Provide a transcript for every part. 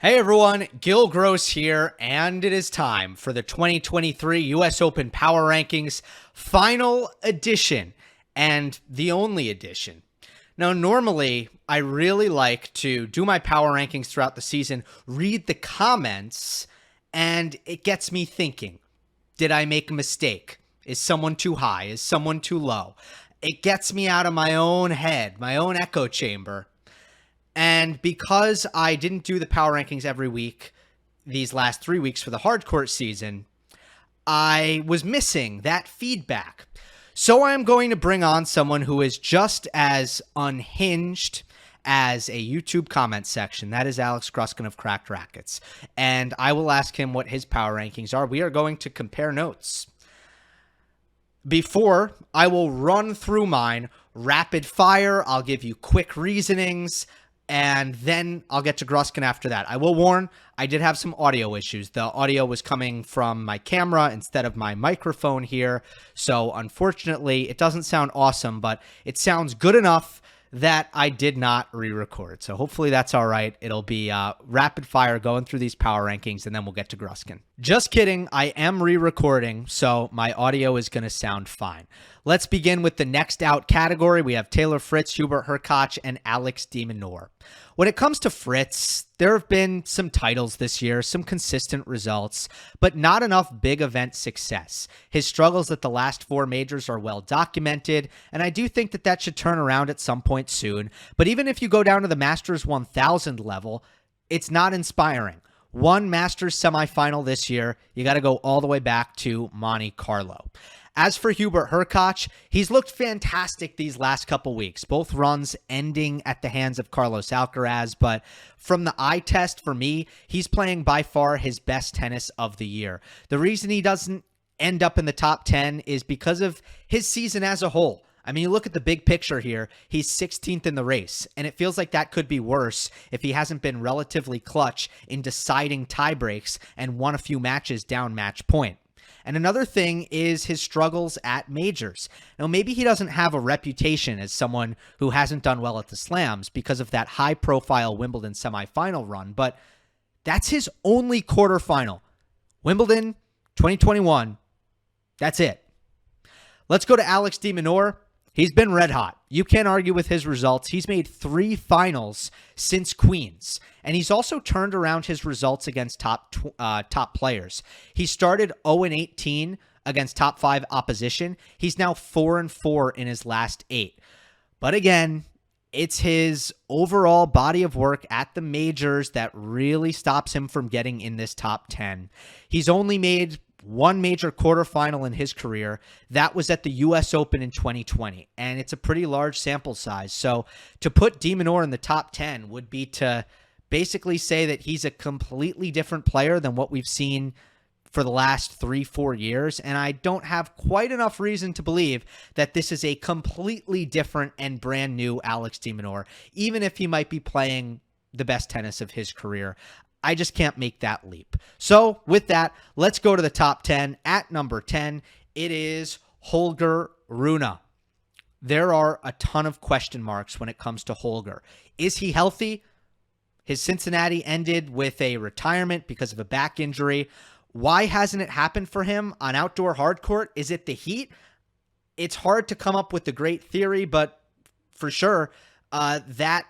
Hey everyone, Gill Gross here, and it is time for the 2023 US Open Power Rankings final edition, and the only edition. Now, normally, I really like to do my power rankings throughout the season, read the comments, and it gets me thinking. Did I make a mistake? Is someone too high? Is someone too low? It gets me out of my own head, my own echo chamber. And because I didn't do the power rankings every week these last 3 weeks for the hardcourt season, I was missing that feedback. So I'm going to bring on someone who is just as unhinged as a YouTube comment section. That is Alex Gruskin of Cracked Racquets. And I will ask him what his power rankings are. We are going to compare notes. Before, I will run through mine rapid fire. I'll give you quick reasonings, and then I'll get to Gruskin after that. I will warn, I did have some audio issues. The audio was coming from my camera instead of my microphone here. So unfortunately, it doesn't sound awesome, but it sounds good enough that I did not re-record. So hopefully that's all right. It'll be rapid fire going through these power rankings, and then we'll get to Gruskin. Just kidding. I am re-recording, so my audio is going to sound fine. Let's begin with the next out category. We have Taylor Fritz, Hubert Hurkacz, and Alex de Minaur. When it comes to Fritz, there have been some titles this year, some consistent results, but not enough big event success. His struggles at the last 4 majors are well documented, and I do think that that should turn around at some point soon. But even if you go down to the Masters 1000 level, it's not inspiring. One Masters semifinal this year, you got to go all the way back to Monte Carlo. As for Hubert Hurkacz, he's looked fantastic these last couple weeks, both runs ending at the hands of Carlos Alcaraz, but from the eye test for me, he's playing by far his best tennis of the year. The reason he doesn't end up in the top 10 is because of his season as a whole. I mean, you look at the big picture here, he's 16th in the race, and it feels like that could be worse if he hasn't been relatively clutch in deciding tiebreaks and won a few matches down match point. And another thing is his struggles at majors. Now, maybe he doesn't have a reputation as someone who hasn't done well at the slams because of that high-profile Wimbledon semifinal run, but that's his only quarterfinal. Wimbledon 2021, that's it. Let's go to Alex de Minaur. He's been red hot. You can't argue with his results. He's made 3 finals since Queens, and he's also turned around his results against top players. He started 0-18 against top 5 opposition. He's now 4-4 in his last 8. But again, it's his overall body of work at the majors that really stops him from getting in this top 10. He's only made 1 major quarterfinal in his career. That was at the US Open in 2020, and it's a pretty large sample size. So to put de Minaur in the top 10 would be to basically say that he's a completely different player than what we've seen for the last 3-4 years, and I don't have quite enough reason to believe that this is a completely different and brand new Alex de Minaur, even if he might be playing the best tennis of his career. I just can't make that leap. So with that, let's go to the top 10. At number 10, it is Holger Rune. There are a ton of question marks when it comes to Holger. Is he healthy? His Cincinnati ended with a retirement because of a back injury. Why hasn't it happened for him on outdoor hardcourt? Is it the heat? It's hard to come up with a great theory, but for sure, that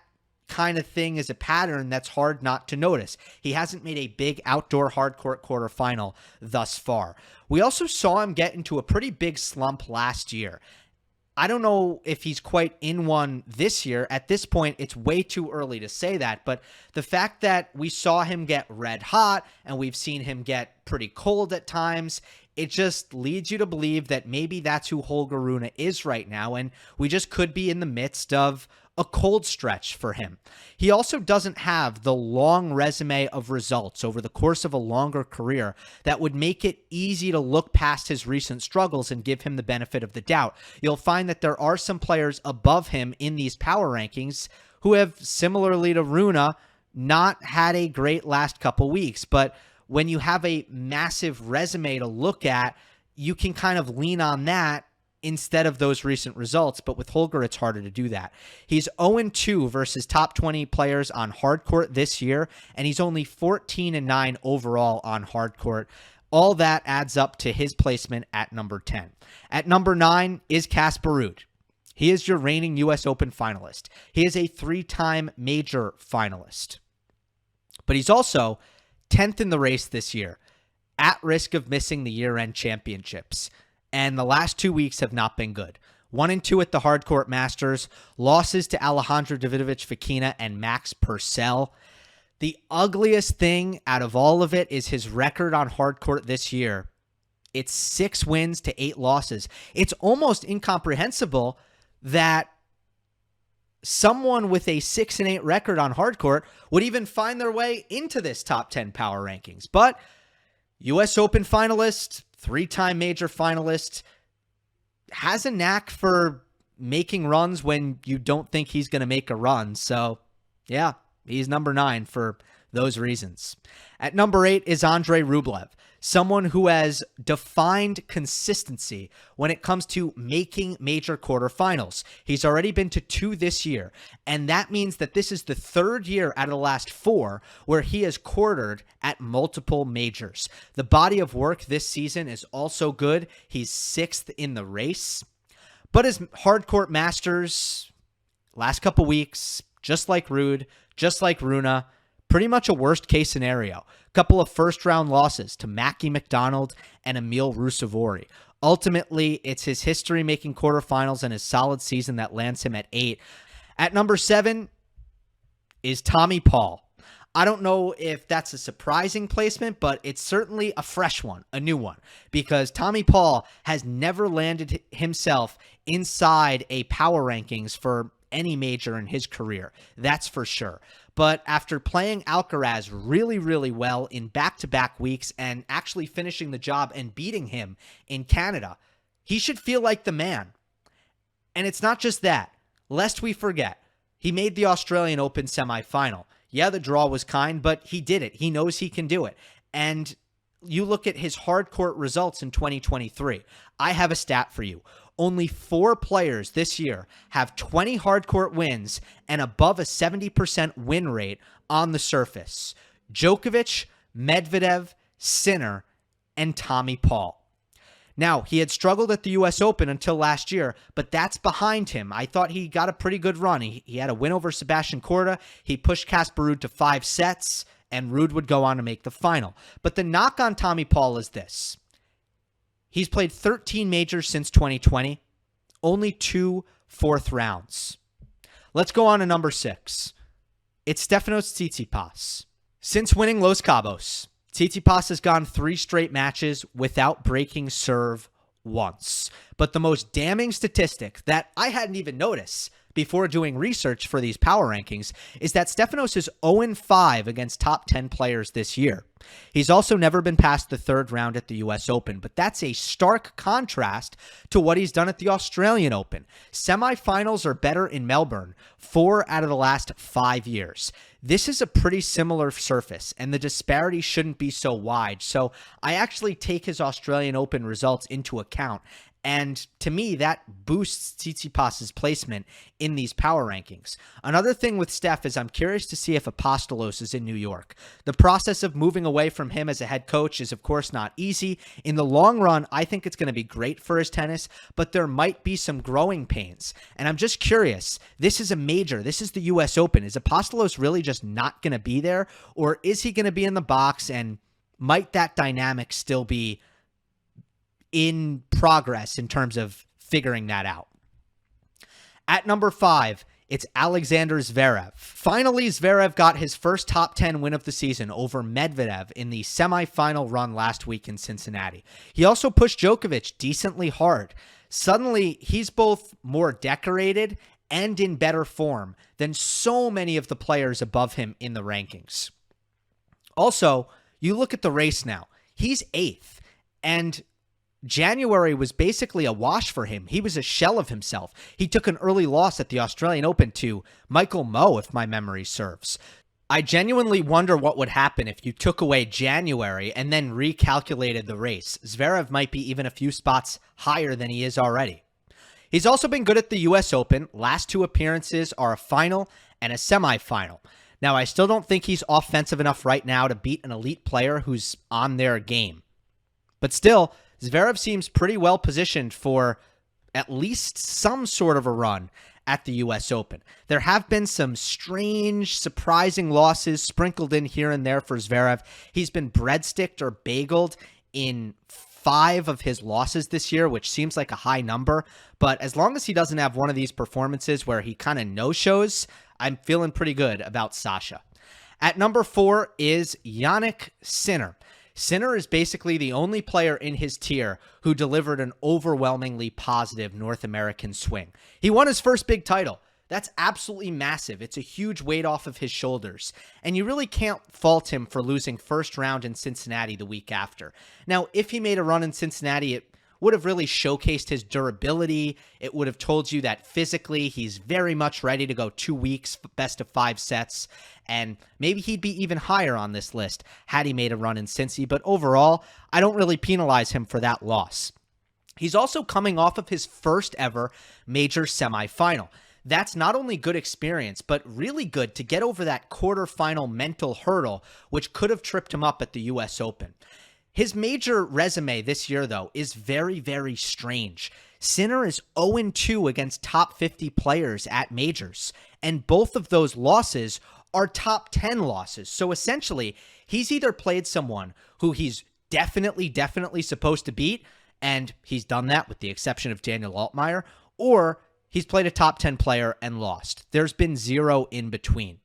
kind of thing is a pattern that's hard not to notice. He hasn't made a big outdoor hardcourt quarterfinal thus far. We also saw him get into a pretty big slump last year. I don't know if he's quite in one this year. At this point, it's way too early to say that, but the fact that we saw him get red hot and we've seen him get pretty cold at times, it just leads you to believe that maybe that's who Holger Rune is right now, and we just could be in the midst of a cold stretch for him. He also doesn't have the long resume of results over the course of a longer career that would make it easy to look past his recent struggles and give him the benefit of the doubt. You'll find that there are some players above him in these power rankings who have, similarly to Rune, not had a great last couple weeks. But when you have a massive resume to look at, you can kind of lean on that instead of those recent results, but with Holger, it's harder to do that. He's 0-2 versus top 20 players on hard court this year, and he's only 14-9 overall on hard court. All that adds up to his placement at number 10. At number 9 is Casper Ruud. He is your reigning U.S. Open finalist. He is a 3-time major finalist. But he's also 10th in the race this year, at risk of missing the year-end championships. And the last 2 weeks have not been good. 1-2 at the Hardcourt Masters, losses to Alejandro Davidovich Fokina and Max Purcell. The ugliest thing out of all of it is his record on hardcourt this year. It's 6 wins to 8 losses. It's almost incomprehensible that someone with a 6-8 record on hardcourt would even find their way into this top 10 power rankings. But U.S. Open finalist, 3-time major finalist, has a knack for making runs when you don't think he's going to make a run. So, yeah, he's number 9 for those reasons. At number 8 is Andrei Rublev, someone who has defined consistency when it comes to making major quarterfinals. He's already been to 2 this year, and that means that this is the 3rd year out of the last 4 where he has quartered at multiple majors. The body of work this season is also good. He's 6th in the race, but his hardcourt Masters last couple weeks, just like Ruud, just like Rune, pretty much a worst-case scenario. A couple of first-round losses to Mackie McDonald and Emil Rusevori. Ultimately, it's his history making quarterfinals and his solid season that lands him at 8. At number 7 is Tommy Paul. I don't know if that's a surprising placement, but it's certainly a fresh one, a new one, because Tommy Paul has never landed himself inside a power rankings for any major in his career. That's for sure. But after playing Alcaraz really, really well in back-to-back weeks and actually finishing the job and beating him in Canada, he should feel like the man. And it's not just that. Lest we forget, he made the Australian Open semifinal. Yeah, the draw was kind, but he did it. He knows he can do it. And you look at his hardcourt results in 2023. I have a stat for you. Only 4 players this year have 20 hardcourt wins and above a 70% win rate on the surface. Djokovic, Medvedev, Sinner, and Tommy Paul. Now, he had struggled at the U.S. Open until last year, but that's behind him. I thought he got a pretty good run. He had a win over Sebastian Korda. He pushed Casper Ruud to 5 sets, and Ruud would go on to make the final. But the knock on Tommy Paul is this. He's played 13 majors since 2020, only 2 fourth rounds. Let's go on to number 6. It's Stefanos Tsitsipas. Since winning Los Cabos, Tsitsipas has gone 3 straight matches without breaking serve once. But the most damning statistic that I hadn't even noticed before doing research for these power rankings is that Stefanos is 0-5 against top 10 players this year. He's also never been past the 3rd round at the U.S. Open, but that's a stark contrast to what he's done at the Australian Open. Semifinals are better in Melbourne 4 out of the last 5 years. This is a pretty similar surface, and the disparity shouldn't be so wide. So I actually take his Australian Open results into account. And to me, that boosts Tsitsipas's placement in these power rankings. Another thing with Steph is I'm curious to see if Apostolos is in New York. The process of moving away from him as a head coach is, of course, not easy. In the long run, I think it's going to be great for his tennis, but there might be some growing pains. And I'm just curious. This is a major. This is the U.S. Open. Is Apostolos really just not going to be there? Or is he going to be in the box, and might that dynamic still be in progress in terms of figuring that out? At number 5, it's Alexander Zverev. Finally, Zverev got his first top 10 win of the season over Medvedev in the semifinal run last week in Cincinnati. He also pushed Djokovic decently hard. Suddenly, he's both more decorated and in better form than so many of the players above him in the rankings. Also, you look at the race now. He's 8th, and January was basically a wash for him. He was a shell of himself. He took an early loss at the Australian Open to Michael Mmoh, if my memory serves. I genuinely wonder what would happen if you took away January and then recalculated the race. Zverev might be even a few spots higher than he is already. He's also been good at the U.S. Open. Last 2 appearances are a final and a semifinal. Now, I still don't think he's offensive enough right now to beat an elite player who's on their game. But still, Zverev seems pretty well positioned for at least some sort of a run at the U.S. Open. There have been some strange, surprising losses sprinkled in here and there for Zverev. He's been breadsticked or bageled in 5 of his losses this year, which seems like a high number. But as long as he doesn't have one of these performances where he kind of no-shows, I'm feeling pretty good about Sasha. At number 4 is Jannik Sinner. Sinner is basically the only player in his tier who delivered an overwhelmingly positive North American swing. He won his first big title. That's absolutely massive. It's a huge weight off of his shoulders. And you really can't fault him for losing first round in Cincinnati the week after. Now, if he made a run in Cincinnati, it would have really showcased his durability. It would have told you that physically he's very much ready to go 2 weeks, best of 5 sets. And maybe he'd be even higher on this list had he made a run in Cincy. But overall, I don't really penalize him for that loss. He's also coming off of his first ever major semifinal. That's not only good experience, but really good to get over that quarterfinal mental hurdle, which could have tripped him up at the U.S. Open. His major resume this year, though, is very, very strange. Sinner is 0-2 against top 50 players at majors, and both of those losses are top 10 losses. So essentially, he's either played someone who he's definitely supposed to beat, and he's done that with the exception of Daniel Altmaier, or he's played a top 10 player and lost. There's been 0 in between.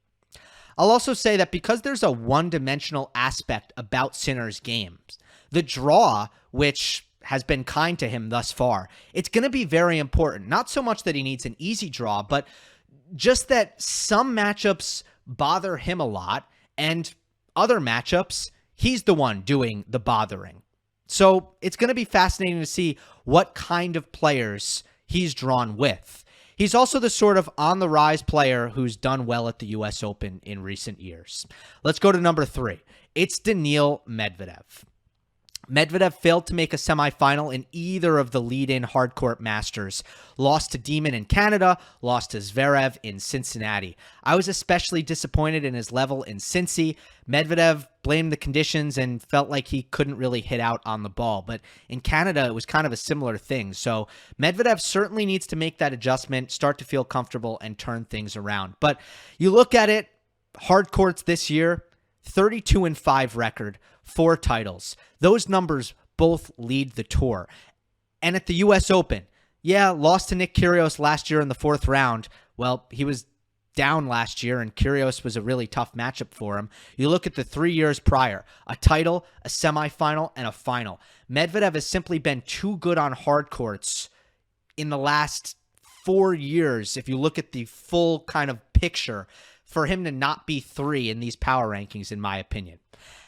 I'll also say that because there's a one-dimensional aspect about Sinner's games, the draw, which has been kind to him thus far, it's going to be very important. Not so much that he needs an easy draw, but just that some matchups bother him a lot, and other matchups, he's the one doing the bothering. So it's going to be fascinating to see what kind of players he's drawn with. He's also the sort of on-the-rise player who's done well at the U.S. Open in recent years. Let's go to number 3. It's Daniil Medvedev. Medvedev failed to make a semifinal in either of the lead-in hardcourt Masters. Lost to Demon in Canada, lost to Zverev in Cincinnati. I was especially disappointed in his level in Cincy. Medvedev blamed the conditions and felt like he couldn't really hit out on the ball. But in Canada, it was kind of a similar thing. So Medvedev certainly needs to make that adjustment, start to feel comfortable, and turn things around. But you look at it, hardcourts this year, 32-5 record, 4 titles. Those numbers both lead the tour. And at the U.S. Open, yeah, lost to Nick Kyrgios last year in the 4th round. Well, he was down last year, and Kyrgios was a really tough matchup for him. You look at the 3 years prior, a title, a semifinal, and a final. Medvedev has simply been too good on hard courts in the last 4 years, if you look at the full kind of picture, for him to not be 3 in these power rankings, in my opinion.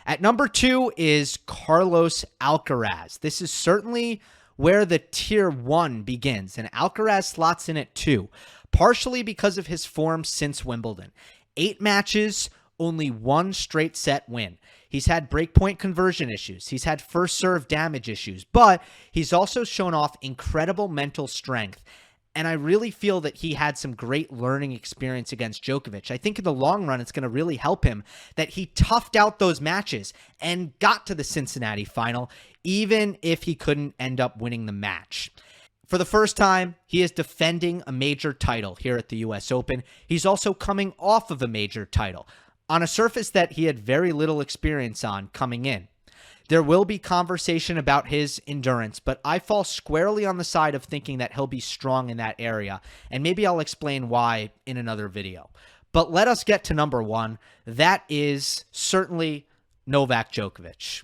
At number 2 is Carlos Alcaraz. This is certainly where the tier 1 begins, and Alcaraz slots in at 2, partially because of his form since Wimbledon. 8 matches, only 1 straight set win. He's had breakpoint conversion issues. He's had first serve damage issues, but he's also shown off incredible mental strength. And I really feel that he had some great learning experience against Djokovic. I think in the long run, it's going to really help him that he toughed out those matches and got to the Cincinnati final, even if he couldn't end up winning the match. For the first time, he is defending a major title here at the U.S. Open. He's also coming off of a major title on a surface that he had very little experience on coming in. There will be conversation about his endurance, but I fall squarely on the side of thinking that he'll be strong in that area, and maybe I'll explain why in another video. But let us get to number 1. That is certainly Novak Djokovic.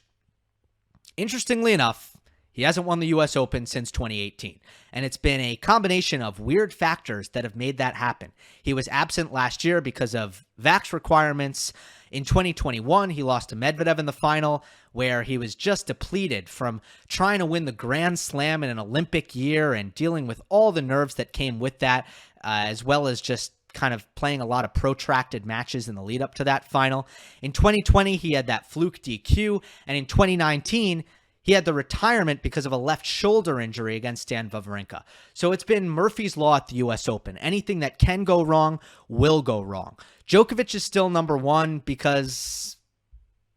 Interestingly enough, he hasn't won the U.S. Open since 2018, and it's been a combination of weird factors that have made that happen. He was absent last year because of vax requirements. In 2021, he lost to Medvedev in the final, where he was just depleted from trying to win the Grand Slam in an Olympic year and dealing with all the nerves that came with that, as well as just kind of playing a lot of protracted matches in the lead up to that final. In 2020, he had that fluke DQ, and in 2019, he had the retirement because of a left shoulder injury against Stan Wawrinka. So it's been Murphy's Law at the U.S. Open. Anything that can go wrong will go wrong. Djokovic is still number one because,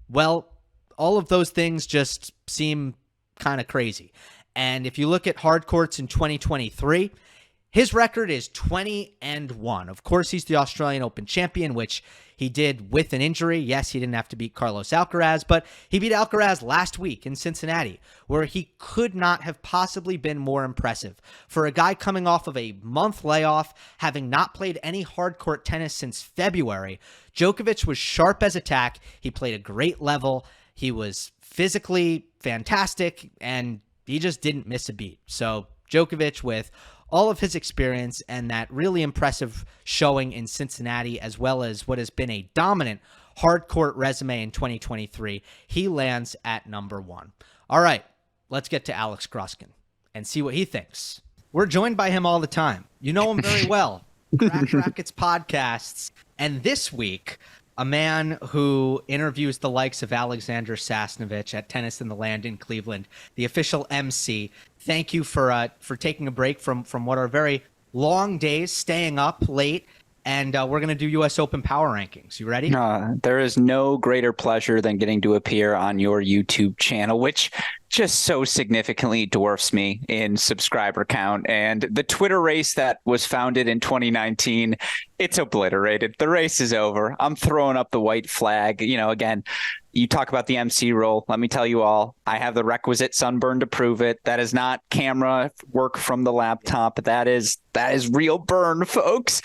well, all of those things just seem kind of crazy. And if you look at hard courts in 2023, his record is 20-1. Of course, he's the Australian Open champion, which he did with an injury. Yes, he didn't have to beat Carlos Alcaraz, but he beat Alcaraz last week in Cincinnati, where he could not have possibly been more impressive. For a guy coming off of a month layoff, having not played any hard court tennis since February, Djokovic was sharp as a tack. He played a great level. He was physically fantastic, and he just didn't miss a beat. So Djokovic, with all of his experience and that really impressive showing in Cincinnati, as well as what has been a dominant hard court resume in 2023, he lands at number one. All right, let's get to Alex Gruskin and see what he thinks. We're joined by him all the time. You know him very well. Cracked Racquets podcasts. And this week, a man who interviews the likes of Alexander Sasnovich at Tennis in the Land in Cleveland, the official MC. Thank you for taking a break from what are very long days, staying up late, and we're going to do U.S. Open Power Rankings. You ready? There is no greater pleasure than getting to appear on your YouTube channel, which just so significantly dwarfs me in subscriber count. And the Twitter race that was founded in 2019, it's obliterated. The race is over. I'm throwing up the white flag. You know, again, you talk about the MC role. Let me tell you all, I have the requisite sunburn to prove it. That is not camera work from the laptop. That is real burn, folks.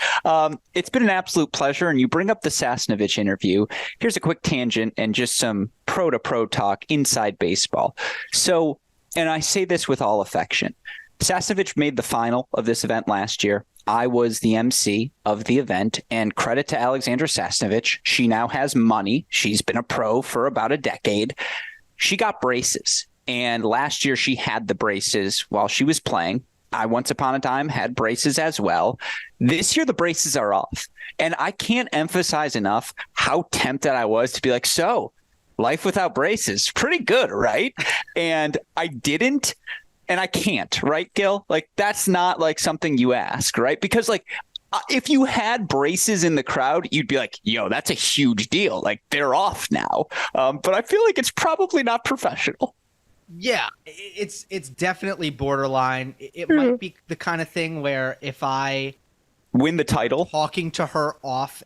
It's been an absolute pleasure. And you bring up the Sasnovich interview. Here's a quick tangent and just some pro-to-pro talk inside baseball. So, and I say this with all affection, Sasnovich made the final of this event last year. I was the MC of the event, and credit to Alexandra Sasnovich. She now has money. She's been a pro for about a decade. She got braces, and last year she had the braces while she was playing. I once upon a time had braces as well. This year the braces are off, and I can't emphasize enough how tempted I was to be like, so life without braces, pretty good, right? And I didn't. And I can't, right, Gill? Like, that's not like something you ask, right? Because like, if you had braces in the crowd, you'd be like, yo, that's a huge deal. Like, they're off now. But I feel like it's probably not professional. Yeah, it's definitely borderline. It might be the kind of thing where if I win the title, talking to her off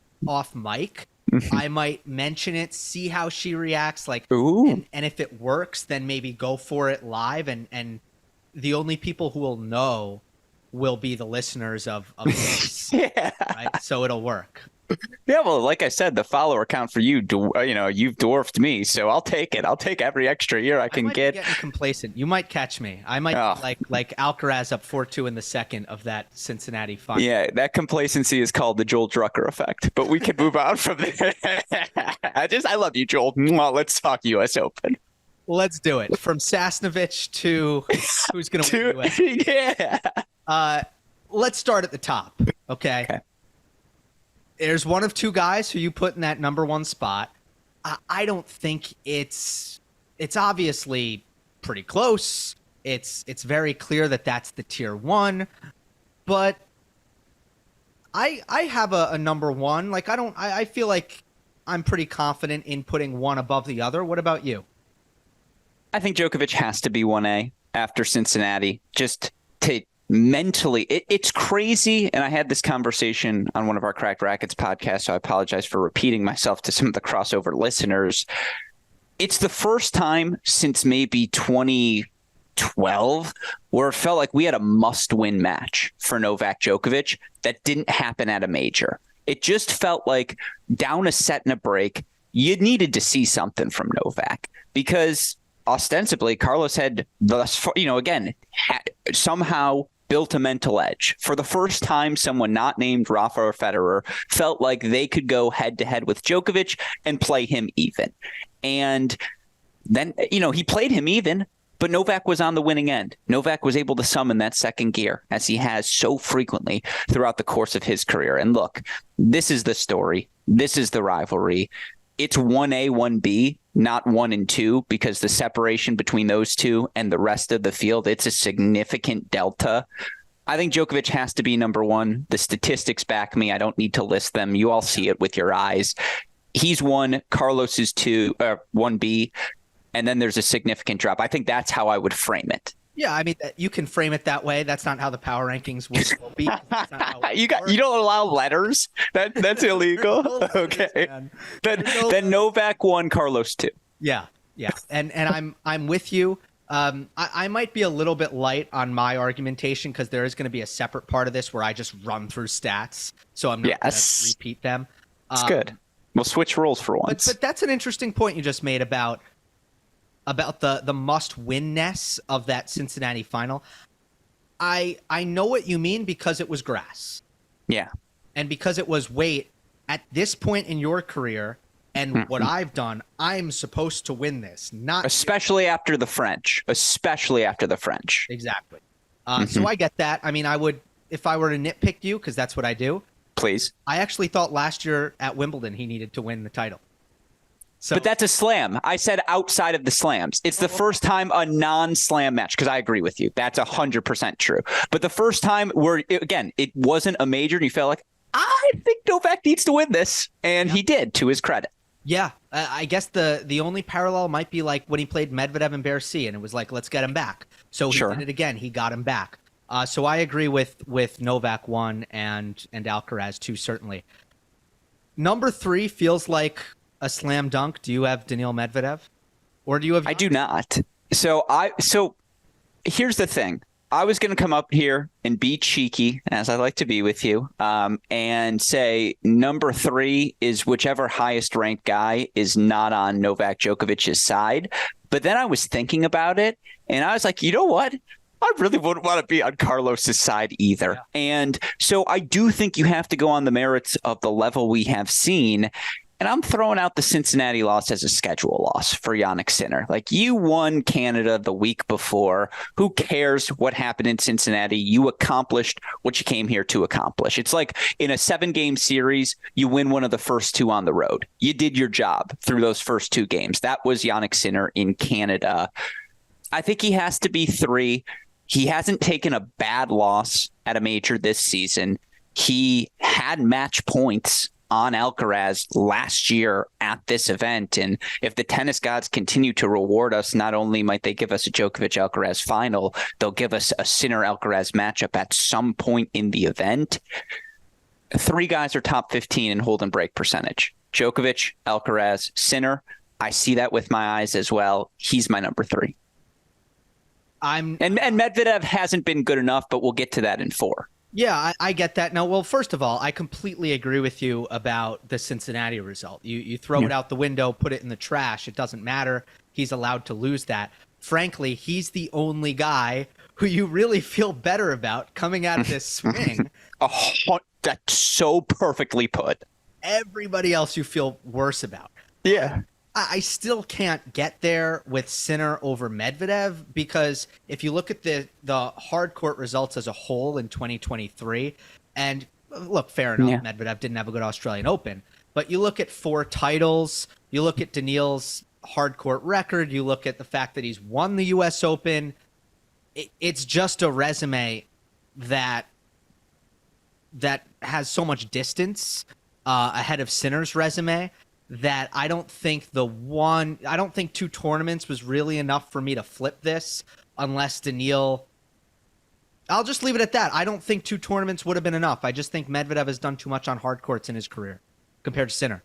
mic, I might mention it, see how she reacts, like, and if it works, then maybe go for it live, and the only people who will know will be the listeners of this. Yeah. Right? So it'll work. Yeah, well, like I said, the follower count for you, you've dwarfed me, so I'll take it. I'll take every extra year I can get. Be getting complacent. You might catch me. I might like Alcaraz up 4-2 in the second of that Cincinnati final. Yeah, that complacency is called the Joel Drucker effect, but we can move on from there. I love you, Joel. Let's talk U.S. Open. Let's do it. From Sasnovich to who's going to win the US. Yeah. Let's start at the top. Okay. There's one of two guys who you put in that number one spot. I don't think it's obviously pretty close. It's very clear that that's the tier one, but I have a number one. Like, I feel like I'm pretty confident in putting one above the other. What about you? I think Djokovic has to be 1A after Cincinnati. Just to mentally, it's crazy. And I had this conversation on one of our Cracked Racquets podcasts, so I apologize for repeating myself to some of the crossover listeners. It's the first time since maybe 2012 where it felt like we had a must-win match for Novak Djokovic that didn't happen at a major. It just felt like down a set and a break, you needed to see something from Novak because ostensibly Carlos had somehow built a mental edge. For the first time, someone not named Rafa or Federer felt like they could go head to head with Djokovic and play him even. And then, he played him even, but Novak was on the winning end. Novak was able to summon that second gear as he has so frequently throughout the course of his career. And look, this is the story. This is the rivalry. It's 1A, 1B. not 1 and 2, because the separation between those two and the rest of the field, it's a significant delta. I think Djokovic has to be number 1. The statistics back me. I don't need to list them. You all see it with your eyes. He's 1, Carlos is 2, 1B, and then there's a significant drop. I think that's how I would frame it. Yeah, I mean, you can frame it that way. That's not how the power rankings will be. You don't allow letters? That's illegal. Okay. Then Novak 1, Carlos 2. Yeah. And I'm with you. I might be a little bit light on my argumentation because there is going to be a separate part of this where I just run through stats, so I'm not going to repeat them. It's good. We'll switch roles for once. But that's an interesting point you just made about the must-win-ness of that Cincinnati final. I know what you mean because it was grass. Yeah. And because it was, wait, at this point in your career and what I've done, I'm supposed to win this. Especially after the French. Exactly. So I get that. I mean, I would, if I were to nitpick you, because that's what I do. Please. I actually thought last year at Wimbledon he needed to win the title. So, but that's a slam. I said outside of the slams. It's the first time a non-slam match, because I agree with you. That's 100% true. But the first time where, again, it wasn't a major and you felt like, I think Novak needs to win this. And he did, to his credit. Yeah. I guess the only parallel might be like when he played Medvedev and Bercy, and it was like, let's get him back. So he did it again. He got him back. So I agree with Novak 1 and Alcaraz 2, certainly. Number 3 feels like a slam dunk. Do you have Daniil Medvedev, or do you have? I do not. So here's the thing. I was going to come up here and be cheeky, as I like to be with you, and say number 3 is whichever highest ranked guy is not on Novak Djokovic's side. But then I was thinking about it, and I was like, you know what? I really wouldn't want to be on Carlos's side either. Yeah. And so I do think you have to go on the merits of the level we have seen. And I'm throwing out the Cincinnati loss as a schedule loss for Jannik Sinner. Like, you won Canada the week before. Who cares what happened in Cincinnati? You accomplished what you came here to accomplish. It's like in a 7-game series, you win one of the first 2 on the road. You did your job through those first 2 games. That was Jannik Sinner in Canada. I think he has to be 3. He hasn't taken a bad loss at a major this season. He had match points on Alcaraz last year at this event. And if the tennis gods continue to reward us, not only might they give us a Djokovic-Alcaraz final, they'll give us a Sinner-Alcaraz matchup at some point in the event. 3 guys are top 15 in hold and break percentage. Djokovic, Alcaraz, Sinner. I see that with my eyes as well. He's my number 3. And Medvedev hasn't been good enough, but we'll get to that in 4. Yeah, I get that. Now, well, first of all, I completely agree with you about the Cincinnati result. You throw it out the window, put it in the trash. It doesn't matter. He's allowed to lose that. Frankly, he's the only guy who you really feel better about coming out of this swing. That's so perfectly put. Everybody else you feel worse about. Yeah. I still can't get there with Sinner over Medvedev, because if you look at the hard court results as a whole in 2023, and look, fair enough, Medvedev didn't have a good Australian Open, but you look at 4 titles, you look at Daniil's hard court record, you look at the fact that he's won the U.S. Open, it's just a resume that has so much distance ahead of Sinner's resume that I don't think 2 tournaments was really enough for me to flip this, unless Daniil. I'll just leave it at that. I don't think 2 tournaments would have been enough. I just think Medvedev has done too much on hard courts in his career compared to Sinner.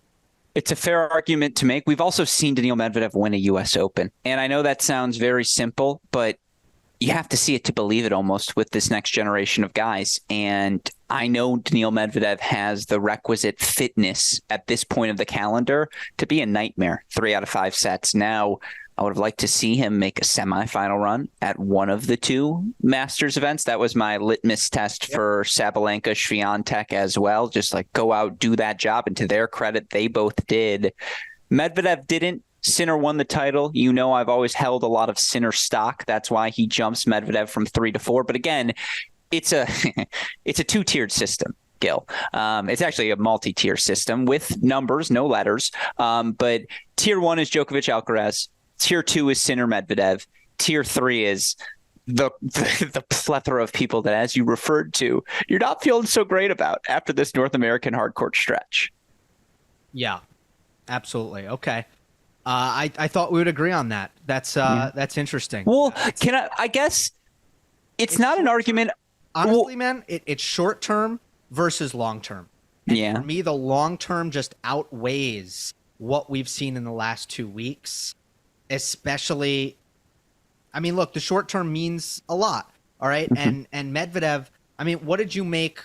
It's a fair argument to make. We've also seen Daniil Medvedev win a U.S. Open. And I know that sounds very simple, but you have to see it to believe it almost with this next generation of guys. And I know Daniil Medvedev has the requisite fitness at this point of the calendar to be a nightmare 3 out of 5 sets. Now, I would have liked to see him make a semifinal run at one of the 2 Masters events. That was my litmus test for Sabalenka, Swiatek as well. Just like go out, do that job. And to their credit, they both did. Medvedev didn't. Sinner won the title. You know, I've always held a lot of Sinner stock. That's why he jumps Medvedev from 3 to 4. But again, it's a 2-tiered system. Gill. It's actually a multi-tier system with numbers, no letters. But tier 1 is Djokovic Alcaraz. Tier 2 is Sinner Medvedev. Tier 3 is the plethora of people that, as you referred to, you're not feeling so great about after this North American hardcourt stretch. Yeah, absolutely. Okay. I thought we would agree on that. That's interesting. Well, I guess it's not an argument. Honestly, man, it's short term versus long term. Yeah. For me, the long term just outweighs what we've seen in the last 2 weeks, especially. I mean, look, the short term means a lot. All right. And Medvedev, I mean, what did you make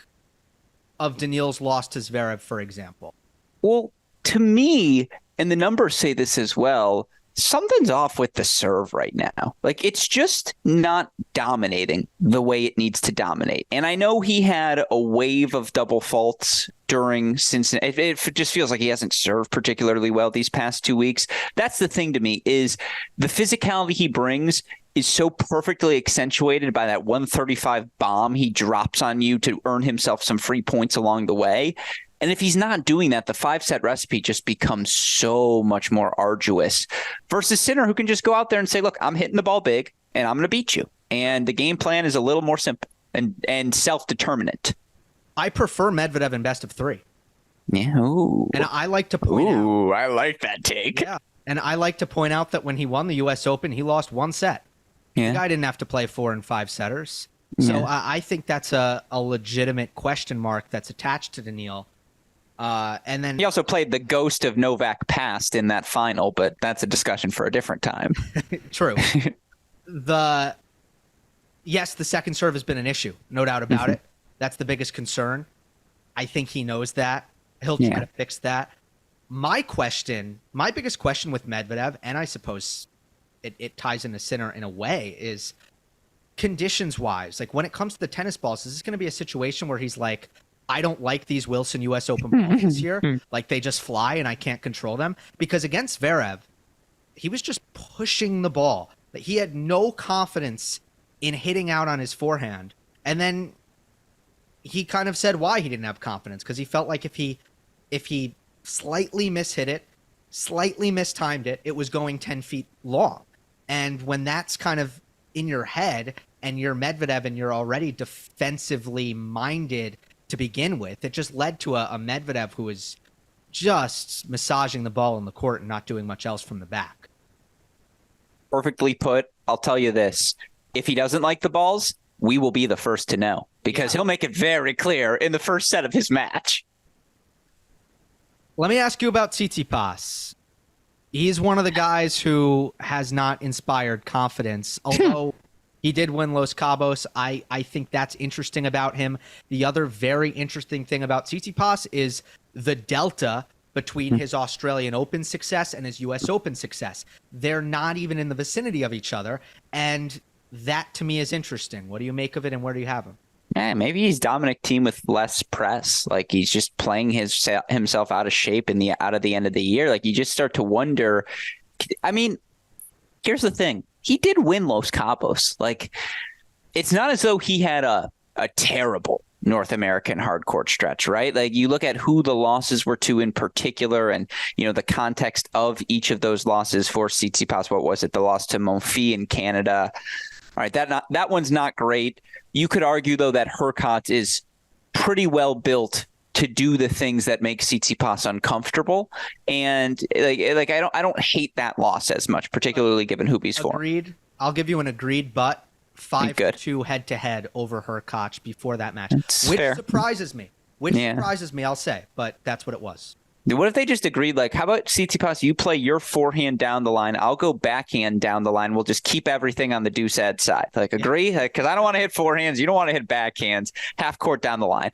of Daniil's loss to Zverev, for example? Well, to me, and the numbers say this as well, something's off with the serve right now. Like, it's just not dominating the way it needs to dominate. And I know he had a wave of double faults during Cincinnati. It just feels like he hasn't served particularly well these past 2 weeks. That's the thing to me, is the physicality he brings is so perfectly accentuated by that 135 bomb he drops on you to earn himself some free points along the way. And if he's not doing that, the 5-set recipe just becomes so much more arduous versus Sinner, who can just go out there and say, look, I'm hitting the ball big and I'm going to beat you. And the game plan is a little more simple and self-determinant. I prefer Medvedev in best of 3. Yeah. Ooh. And I like to point out. Ooh, I like that take. Yeah. And I like to point out that when he won the U.S. Open, he lost 1 set. Yeah. The guy didn't have to play 4 and 5 setters. So I think that's a legitimate question mark that's attached to Daniil. And then he also played the ghost of Novak past in that final, but that's a discussion for a different time. True. Yes, the second serve has been an issue, no doubt about it. That's the biggest concern. I think he knows that. He'll try to fix that. My biggest question with Medvedev, and I suppose it ties into Sinner in a way, is conditions-wise. Like, when it comes to the tennis balls, is this going to be a situation where he's like, I don't like these Wilson U.S. Open balls this year. Like, they just fly and I can't control them. Because against Zverev, he was just pushing the ball. He had no confidence in hitting out on his forehand. And then he kind of said why he didn't have confidence, because he felt like if he slightly mishit it, slightly mistimed it, it was going 10 feet long. And when that's kind of in your head and you're Medvedev and you're already defensively minded to begin with, it just led to a Medvedev who is just massaging the ball in the court and not doing much else from the back. Perfectly put. I'll tell you this. If he doesn't like the balls, we will be the first to know, because he'll make it very clear in the first set of his match. Let me ask you about Tsitsipas. He's one of the guys who has not inspired confidence, although he did win Los Cabos. I think that's interesting about him. The other very interesting thing about Tsitsipas is the delta between his Australian Open success and his U.S. Open success. They're not even in the vicinity of each other, and that to me is interesting. What do you make of it, and where do you have him? Yeah, maybe he's Dominic Thiem with less press. Like, he's just playing himself out of shape out of the end of the year. Like, you just start to wonder. I mean, here's the thing. He did win Los Cabos. Like, it's not as though he had a terrible North American hardcourt stretch, right? Like, you look at who the losses were to in particular, and, you know, the context of each of those losses for Tsitsipas. What was it? The loss to Monfils in Canada. All right, that one's not great. You could argue, though, that Hurkacz is pretty well built to do the things that make Tsitsipas uncomfortable, and like I don't hate that loss as much, particularly given Hubie's form. Agreed. I'll give you an agreed, but 5-2 head-to-head over Hurkacz before that match, which fair. Surprises me. Surprises me, I'll say, but that's what it was. What if they just agreed, like, how about Tsitsipas, you play your forehand down the line, I'll go backhand down the line, we'll just keep everything on the deuce-head side. Like, agree? Because I don't want to hit forehands, you don't want to hit backhands, half court down the line.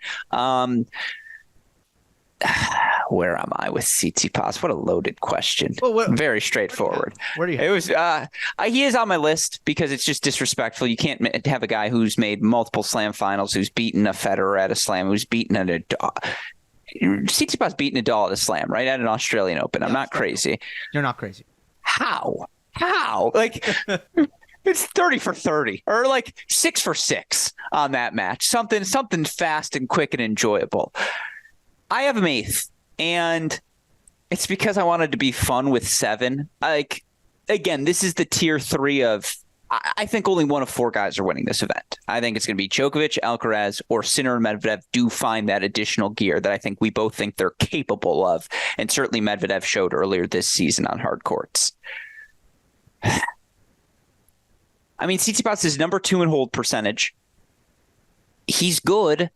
Where am I with Tsitsipas? What a loaded question. Well, very straightforward. Where do you have? It was he is on my list because it's just disrespectful. You can't have a guy who's made multiple slam finals, who's beaten a Federer at a slam, who's beaten Tsitsipas beat Nadal at a slam, right? At an Australian Open. I'm not crazy. You're not crazy. How? Like, It's 30 for 30 or like 6 for 6 on that match. Something fast and quick and enjoyable. I have him 8th, and it's because I wanted to be fun with 7. Like, again, this is the tier 3 of, I think only one of 4 guys are winning this event. I think it's going to be Djokovic, Alcaraz, or Sinner and Medvedev do find that additional gear that I think we both think they're capable of. And certainly Medvedev showed earlier this season on hard courts. I mean, Tsitsipas is number 2 in hold percentage. He's good.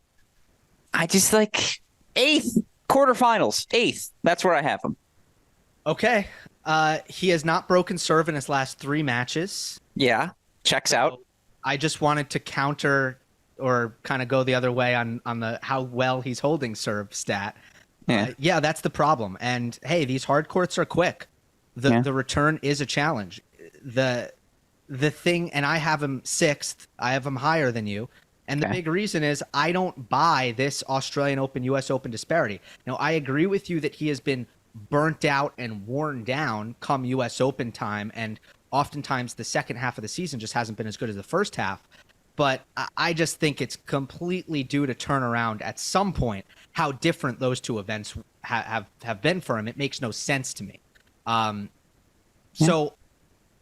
I just like 8th, quarterfinals, 8th. That's where I have him. Okay. He has not broken serve in his last 3 matches. Yeah, checks out. I just wanted to counter or kind of go the other way on the how well he's holding serve stat. Yeah, that's the problem. And hey, these hard courts are quick. The return is a challenge. The thing, and I have him 6th. I have him higher than you. And the big reason is I don't buy this Australian Open, US Open disparity. Now, I agree with you that he has been burnt out and worn down come US Open time, and oftentimes the second half of the season just hasn't been as good as the first half. But I just think it's completely due to turn around at some point how different those 2 events have been for him. It makes no sense to me. So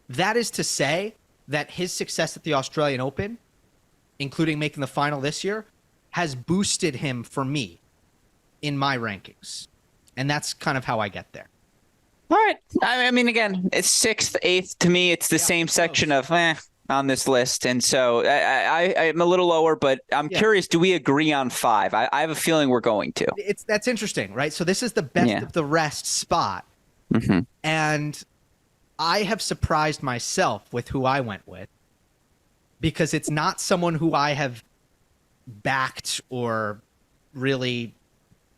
that is to say that his success at the Australian Open, including making the final this year, has boosted him for me in my rankings. And that's kind of how I get there. All right. I mean, again, it's 6th, 8th. To me, it's the same section of on this list. And so I'm a little lower, but I'm curious, do we agree on 5? I have a feeling we're going to. That's interesting, right? So this is the best of the rest spot. And I have surprised myself with who I went with, because it's not someone who I have backed or really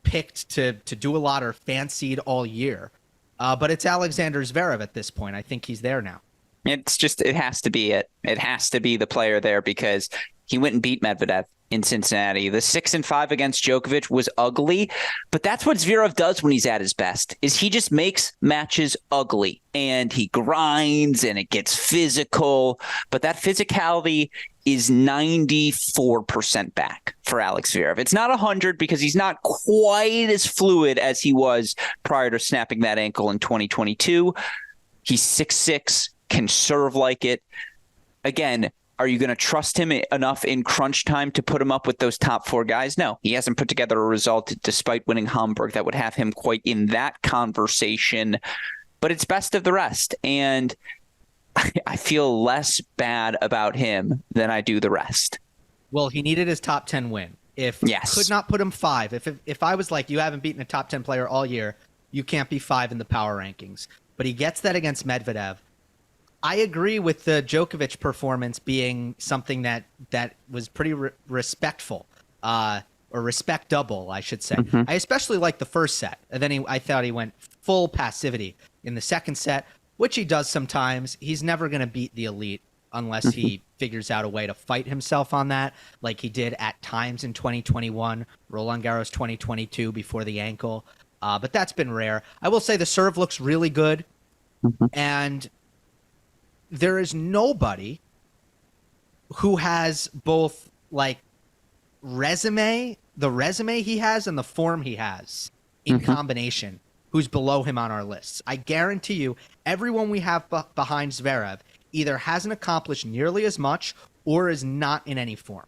picked to do a lot or fancied all year. But it's Alexander Zverev at this point. I think he's there now. It's just, it has to be it. It has to be the player there because he went and beat Medvedev in Cincinnati. The 6-5 against Djokovic was ugly, but that's what Zverev does when he's at his best, is he just makes matches ugly and he grinds and it gets physical, but that physicality is 94% back for Alex Zverev. It's not 100 because he's not quite as fluid as he was prior to snapping that ankle in 2022. He's 6'6", can serve like it. Again, are you going to trust him enough in crunch time to put him up with those top 4 guys? No, he hasn't put together a result despite winning Hamburg that would have him quite in that conversation, but it's best of the rest. And I feel less bad about him than I do the rest. Well, he needed his top 10 win. If could not put him 5, if I was like, you haven't beaten a top 10 player all year, you can't be 5 in the power rankings. But he gets that against Medvedev. I agree with the Djokovic performance being something that was pretty respectful, or respectable, I should say. I especially liked the first set, and then I thought he went full passivity in the second set, which he does sometimes. He's never going to beat the elite unless he figures out a way to fight himself on that, like he did at times in 2021, Roland Garros 2022 before the ankle. But that's been rare. I will say the serve looks really good, and there is nobody who has both like the resume he has and the form he has in combination who's below him on our lists. I guarantee you everyone we have behind Zverev either hasn't accomplished nearly as much or is not in any form.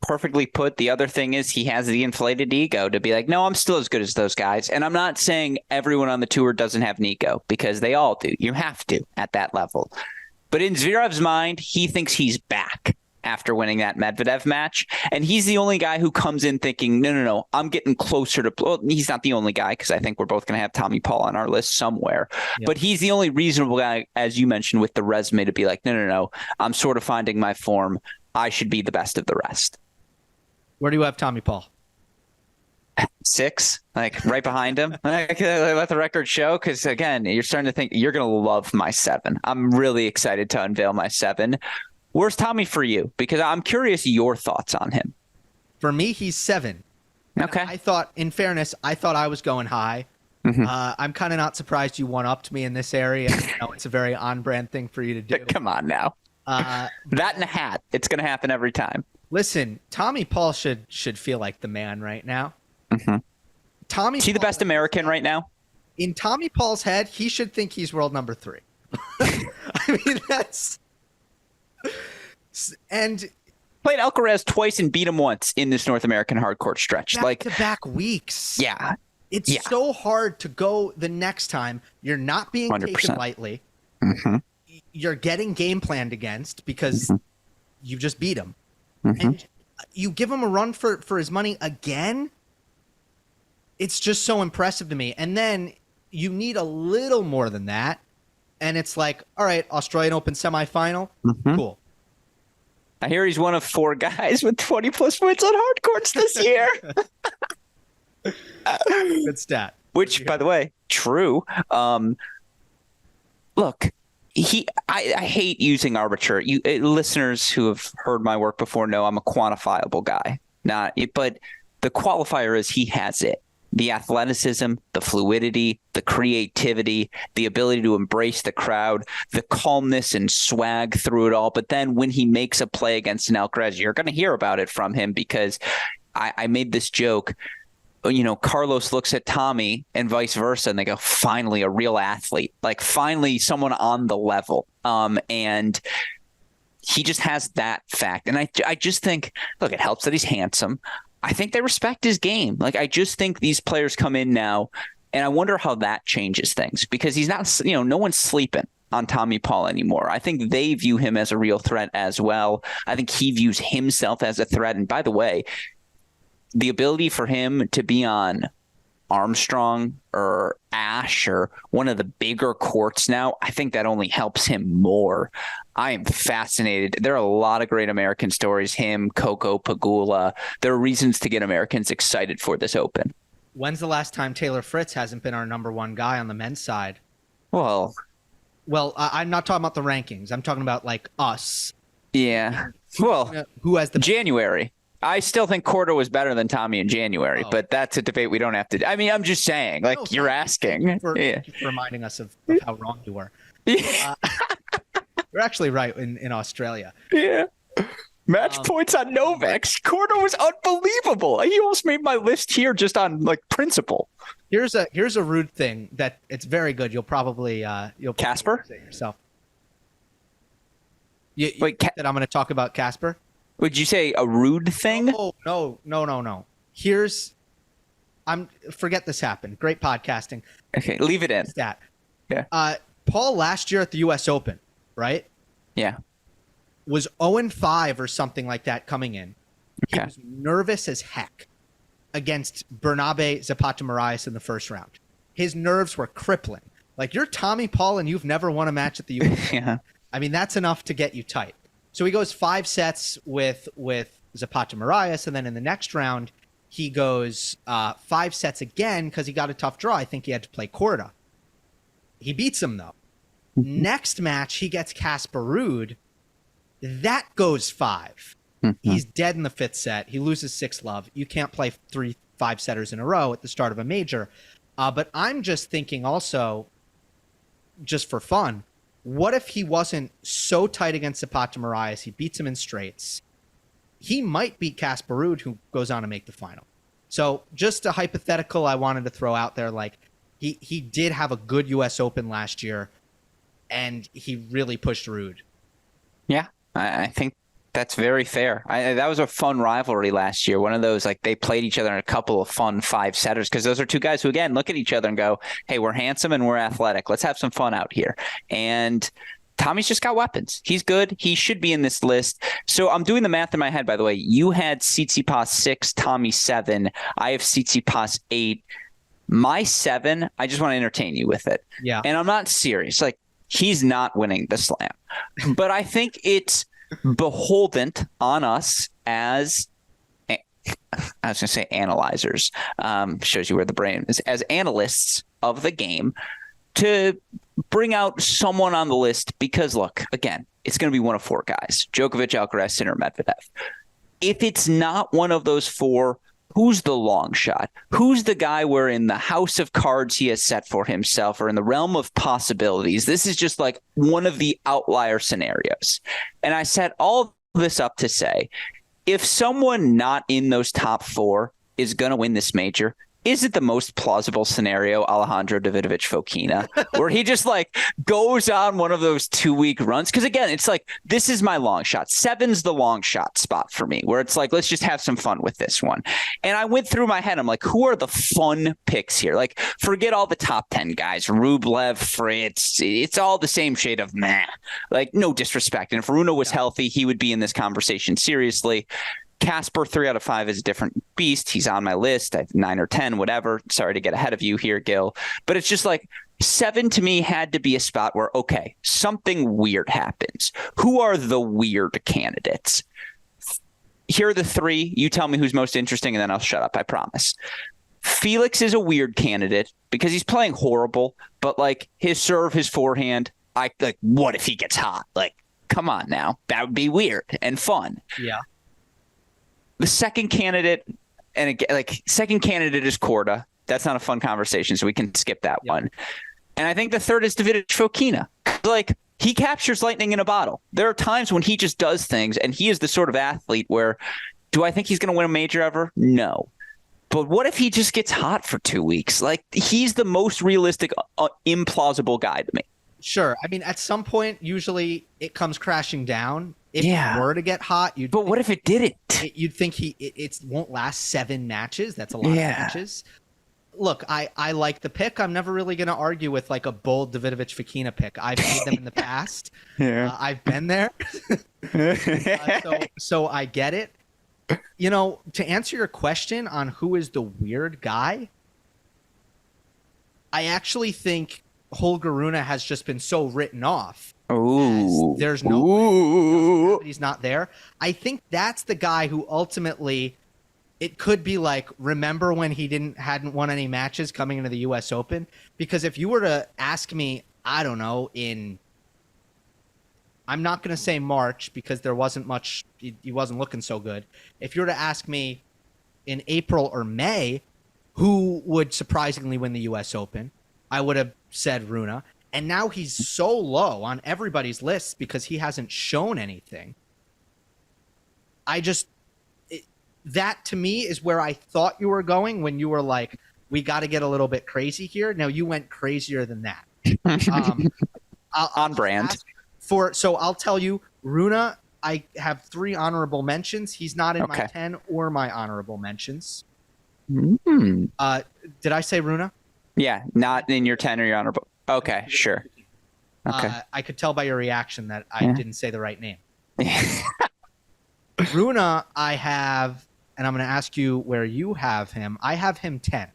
Perfectly put. The other thing is he has the inflated ego to be like, no, I'm still as good as those guys. And I'm not saying everyone on the tour doesn't have an ego, because they all do. You have to at that level. But in Zverev's mind, he thinks he's back after winning that Medvedev match. And he's the only guy who comes in thinking, no, I'm getting closer to... Well, he's not the only guy, because I think we're both going to have Tommy Paul on our list somewhere. Yep. But he's the only reasonable guy, as you mentioned, with the resume to be like, no, I'm sort of finding my form. I should be the best of the rest. Where do you have Tommy Paul? 6, like right behind him. Let the record show, because again, you're starting to think you're going to love my 7. I'm really excited to unveil my 7. Where's Tommy for you? Because I'm curious your thoughts on him. For me, he's 7. Okay. I thought, in fairness, I was going high. I'm kind of not surprised you one-upped me in this area. It's a very on-brand thing for you to do. Come on now. That in a hat. It's going to happen every time. Listen, Tommy Paul should feel like the man right now. Is he the best American right now? In Tommy Paul's head, he should think he's world number 3. I mean, that's... And... Played Alcaraz twice and beat him once in this North American hardcourt stretch. Back-to-back weeks. Yeah. It's so hard to go the next time. You're not being 100%. taken lightly. You're getting game planned against because you just beat him. And you give him a run for his money again. It's just so impressive to me. And then you need a little more than that. And it's like, all right, Australian Open semifinal. Cool. I hear he's one of 4 guys with 20-plus points on hardcourts this year. Good stat. Which, by the way, true. Look, I hate using arbitrary. Listeners who have heard my work before know I'm a quantifiable guy. But the qualifier is he has it. The athleticism, the fluidity, the creativity, the ability to embrace the crowd, the calmness and swag through it all. But then when he makes a play against an Alcaraz, you're going to hear about it from him because I made this joke. Carlos looks at Tommy and vice versa, and they go, finally, a real athlete, like finally someone on the level. And he just has that fact. And I just think, look, it helps that he's handsome. I think they respect his game. Like, I just think these players come in now, and I wonder how that changes things because he's not, no one's sleeping on Tommy Paul anymore. I think they view him as a real threat as well. I think he views himself as a threat. And by the way, the ability for him to be on Armstrong or Ash or one of the bigger courts now, I think that only helps him more. I am fascinated. There are a lot of great American stories. Him, Coco, Pagula. There are reasons to get Americans excited for this Open. When's the last time Taylor Fritz hasn't been our number 1 guy on the men's side? Well, I'm not talking about the rankings. I'm talking about like us. Yeah. Well, who has the January? I still think Corda was better than Tommy in January, but that's a debate we don't have to. I mean, I'm just saying, you're asking. Thank you for reminding us of how wrong you were. You're actually right in Australia. Yeah. Match points on Novak. Corda was unbelievable. He almost made my list here just on principle. Here's a rude thing that it's very good. You'll probably Casper say it yourself. Wait, that I'm going to talk about Casper. Would you say a rude thing? No. Forget this happened. Great podcasting. Okay, leave it in. Stat. Yeah. Paul last year at the U.S. Open, right? Yeah. Was 0-5 or something like that coming in. Okay. He was nervous as heck against Bernabe Zapata Miralles in the first round. His nerves were crippling. Like, you're Tommy Paul and you've never won a match at the U.S. Open. Yeah. I mean, that's enough to get you tight. So he goes 5 sets with Zapata Miralles, and then in the next round, he goes 5 sets again because he got a tough draw. I think he had to play Corda. He beats him, though. Next match, he gets Casper Ruud. That goes 5. He's dead in the 5th set. He loses 6-love. You can't play 3 5-setters in a row at the start of a major. But I'm just thinking also, just for fun, what if he wasn't so tight against Zapata Miralles? He beats him in straights. He might beat Casper Ruud, who goes on to make the final. So just a hypothetical I wanted to throw out there. Like, he did have a good U.S. Open last year, and he really pushed Ruud. Yeah, I think that's very fair. That was a fun rivalry last year. One of those, they played each other in a couple of fun 5-setters because those are two guys who, again, look at each other and go, hey, we're handsome and we're athletic. Let's have some fun out here. And Tommy's just got weapons. He's good. He should be in this list. So I'm doing the math in my head, by the way. You had Tsitsipas 6, Tommy 7. I have Tsitsipas 8. My 7, I just want to entertain you with it. Yeah. And I'm not serious. He's not winning the slam. But I think it's beholden on us as, I was going to say analyzers, shows you where the brain is, as analysts of the game, to bring out someone on the list because, look, again, it's going to be one of 4 guys, Djokovic, Alcaraz, Sinner, Medvedev. If it's not one of those 4, who's the long shot? Who's the guy where in the house of cards he has set for himself, or in the realm of possibilities, this is just like one of the outlier scenarios? And I set all this up to say, if someone not in those top four is going to win this major, is it the most plausible scenario, Alejandro Davidovich Fokina, where he just like goes on one of those 2-week runs? Because again, it's like, this is my long shot. 7's the long shot spot for me, where it's like, let's just have some fun with this one. And I went through my head. I'm like, who are the fun picks here? Like, forget all the top 10 guys, Rublev, Fritz. It's all the same shade of meh. Like, no disrespect. And if Runa was healthy, he would be in this conversation seriously. Casper, 3 out of 5 is a different beast. He's on my list. I have 9 or 10, whatever. Sorry to get ahead of you here, Gill. But it's just like 7 to me had to be a spot where, okay, something weird happens. Who are the weird candidates? Here are the 3. You tell me who's most interesting, and then I'll shut up. I promise. Felix is a weird candidate because he's playing horrible, but like his serve, his forehand, what if he gets hot? Like, come on now. That would be weird and fun. Yeah. The second candidate, and again, like, second candidate is Korda. That's not a fun conversation, so we can skip that one. And I think the third is Davidovich Fokina. Like, he captures lightning in a bottle. There are times when he just does things, and he is the sort of athlete where, do I think he's going to win a major ever? No. But what if he just gets hot for 2 weeks? Like, he's the most realistic, implausible guy to me. Sure. I mean, at some point, usually it comes crashing down. If it were to get hot, but what if it didn't? You'd think it won't last 7 matches. That's a lot of matches. Look, I like the pick. I'm never really going to argue with like a bold Davidovich Fokina pick. I've made them in the past. I've been there. So I get it. You know, to answer your question on who is the weird guy, I actually think Holger Rune has just been so written off. There's no he's not there. I think that's the guy who ultimately, it could be like, remember when he hadn't won any matches coming into the US Open? Because if you were to ask me, I don't know, I'm not going to say March because there wasn't much, he wasn't looking so good. If you were to ask me in April or May, who would surprisingly win the US Open, I would have said Rune. And now he's so low on everybody's list because he hasn't shown anything. That to me is where I thought you were going when you were like, we got to get a little bit crazy here. Now you went crazier than that. On brand. So I'll tell you, Rune, I have 3 honorable mentions. He's not in my 10 or my honorable mentions. Did I say Rune? Yeah, not in your 10 or your honorable. Okay, sure. Okay. I could tell by your reaction that I didn't say the right name. Rune, I have, and I'm going to ask you where you have him. I have him 10.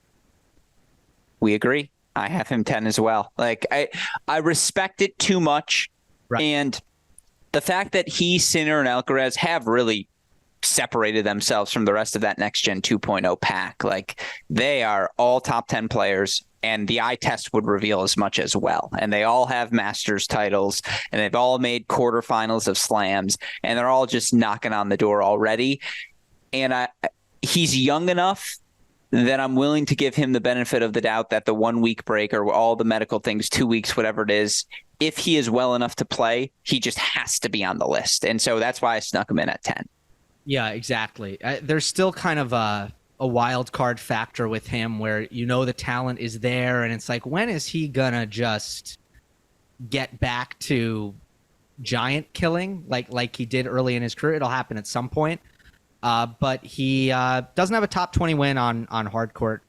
We agree. I have him 10 as well. Like, I respect it too much. Right. And the fact that he, Sinner, and Alcaraz have really separated themselves from the rest of that next gen 2.0 pack. Like, they are all top 10 players. And the eye test would reveal as much as well. And they all have Masters titles, and they've all made quarterfinals of slams, and they're all just knocking on the door already. And he's young enough that I'm willing to give him the benefit of the doubt that the 1 week break or all the medical things, 2 weeks, whatever it is, if he is well enough to play, he just has to be on the list. And so that's why I snuck him in at 10. Yeah, exactly. There's still kind of a wild card factor with him where, you know, the talent is there and it's like, when is he gonna just get back to giant killing like he did early in his career? It'll happen at some point. But he doesn't have a top 20 win on hard court